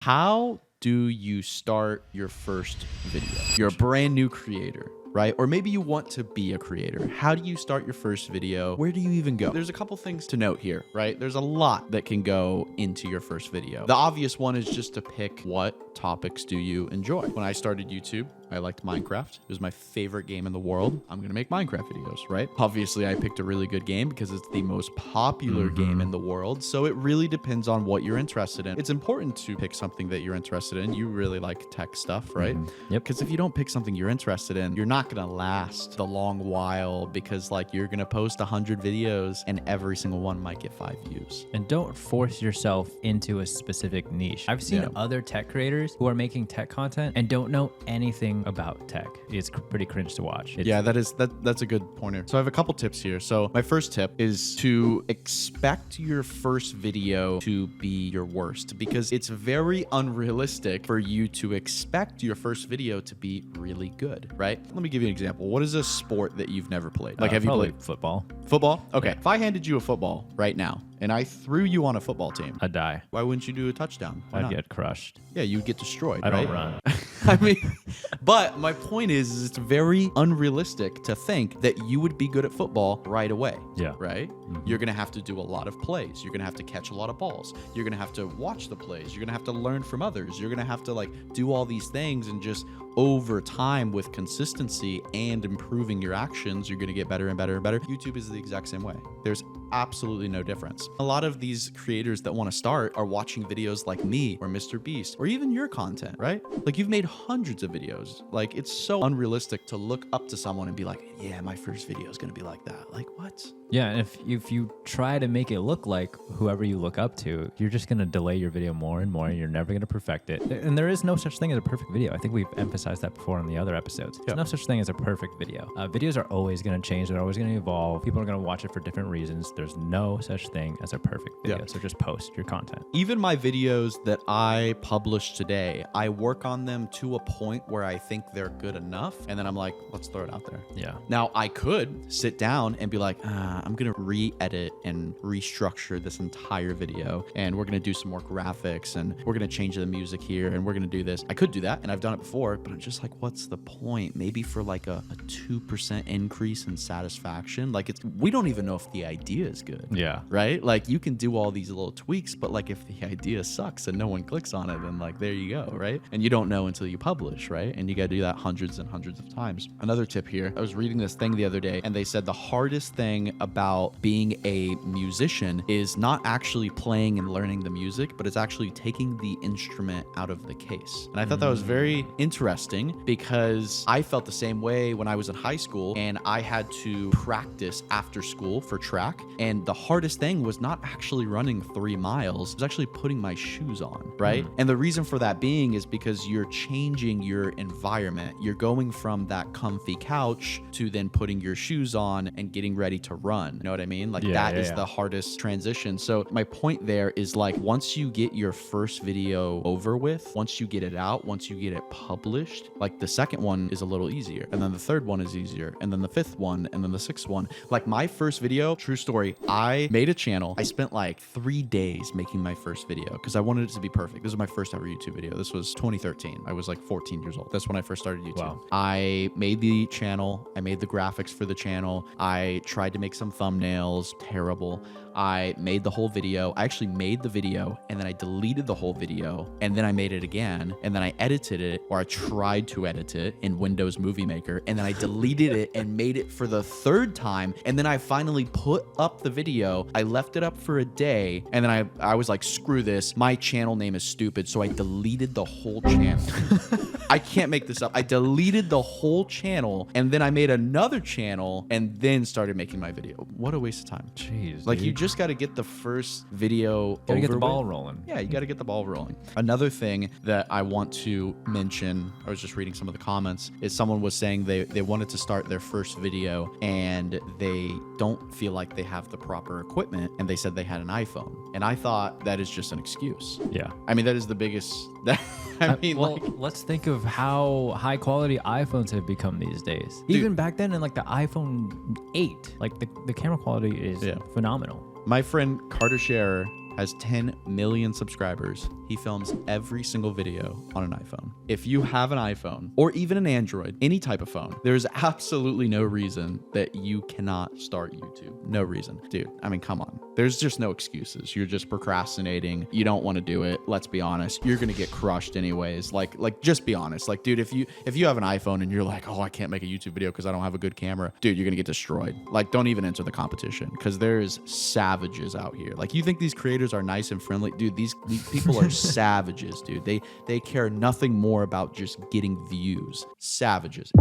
How do you start your first video? You're a brand new creator, right? Or maybe you want to be a creator. How do you start your first video? Where do you even go? There's a couple things to note here, right? There's a lot that can go into your first video. The obvious one is just to pick what topics do you enjoy. When I started YouTube, I liked Minecraft. It was my favorite game in the world. I'm going to make Minecraft videos, right? Obviously, I picked a really good game because it's the most popular game in the world. So it really depends on what you're interested in. It's important to pick something that you're interested in. You really like tech stuff, right? Yep. Because if you don't pick something you're interested in, you're not going to last the long while because like you're going to post 100 videos and every single one might get 5 views. And don't force yourself into a specific niche. I've seen other tech creators who are making tech content and don't know anything about tech. It's pretty cringe to watch. Yeah, that's a good pointer. So I have a couple tips here. So my first tip is to expect your first video to be your worst, because it's very unrealistic for you to expect your first video to be really good, right? Let me give you an example. What is a sport that you've never played? Like, have you played football? Football? Okay. If I handed you a football right now and I threw you on a football team, I'd die. why wouldn't you do a touchdown? Why I'd not? get crushed. Yeah, you'd get destroyed. I right? don't run. I mean, but my point is it's very unrealistic to think that you would be good at football right away. Yeah. Right? You're going to have to do a lot of plays. You're going to have to catch a lot of balls. You're going to have to watch the plays. You're going to have to learn from others. You're going to have to like do all these things, and just over time with consistency and improving your actions, you're going to get better and better and better. YouTube is the exact same way. There's absolutely no difference. A lot of these creators that want to start are watching videos like me or Mr. Beast or even your content, right? Like, you've made hundreds of videos. Like, it's so unrealistic to look up to someone and be like, yeah, my first video is going to be like that. Like, what? Yeah, and if you try to make it look like whoever you look up to, you're just going to delay your video more and more, and you're never going to perfect it. And there is no such thing as a perfect video. I think we've emphasized that before in the other episodes. There's no such thing as a perfect video. Videos are always going to change. They're always going to evolve. People are going to watch it for different reasons. There's no such thing as a perfect video. So just post your content. Even my videos that I publish today, I work on them to a point where I think they're good enough, and then I'm like, let's throw it out there. Yeah. Now, I could sit down and be like, I'm going to re-edit and restructure this entire video, and we're going to do some more graphics, and we're going to change the music here, and we're going to do this. I could do that, and I've done it before, but I'm just like, what's the point? Maybe for like a 2% increase in satisfaction. Like, we don't even know if the idea is good. Yeah. Right? Like, you can do all these little tweaks, but like if the idea sucks and no one clicks on it, then like there you go, right? And you don't know until you publish, right? And you got to do that hundreds and hundreds of times. Another tip here, I was reading this thing the other day, and they said the hardest thing about being a musician is not actually playing and learning the music, but it's actually taking the instrument out of the case. And I thought that was very interesting, because I felt the same way when I was in high school and I had to practice after school for track. And the hardest thing was not actually running 3 miles, it was actually putting my shoes on, right? And the reason for that being is because you're changing your environment. You're going from that comfy couch to then putting your shoes on and getting ready to run. You know what I mean? Like, that is the hardest transition. So my point there is, like, once you get your first video over with, once you get it out, once you get it published, like, the second one is a little easier, and then the third one is easier, and then the fifth one, and then the sixth one. Like, my first video, true story, I made a channel. I spent like 3 days making my first video because I wanted it to be perfect. This was my first ever YouTube video. This was 2013. I was like 14 years old. That's when I first started YouTube. Wow. I made the channel. I made the graphics for the channel. I tried to make some thumbnails. Terrible. I made the whole video. I actually made the video, and then I deleted the whole video, and then I made it again, and then I edited it, or I tried to edit it in Windows Movie Maker, and then I deleted it and made it for the third time, and then I finally put up the video. I left it up for a day, and then I was like, screw this. My channel name is stupid, so I deleted the whole channel. I can't make this up. I deleted the whole channel, and then I made another channel, and then started making my video. What a waste of time. Jeez, like, dude. you just got to get the first video Gotta get the over ball with. rolling. Yeah, you got to get the ball rolling. Another thing that I want to mention, I was just reading some of the comments, is someone was saying they wanted to start their first video and they don't feel like they have the proper equipment, and they said they had an iPhone. And I thought that is just an excuse. Yeah. I mean, that is the biggest... Let's think of how high quality iPhones have become these days. Dude. Even back then in like the iPhone 8, like the camera quality is phenomenal. My friend Carter Scherer has 10 million subscribers. He films every single video on an iPhone. If you have an iPhone or even an Android, any type of phone, there's absolutely no reason that you cannot start YouTube. No reason. Dude, I mean, come on. There's just no excuses. You're just procrastinating. You don't want to do it. Let's be honest. You're going to get crushed anyways. Like just be honest. Like, dude, if you have an iPhone and you're like, oh, I can't make a YouTube video because I don't have a good camera, dude, you're going to get destroyed. Like, don't even enter the competition because there's savages out here. Like, you think these creators are nice and friendly? Dude, these people are savages, dude. They care nothing more about just getting views. Savages.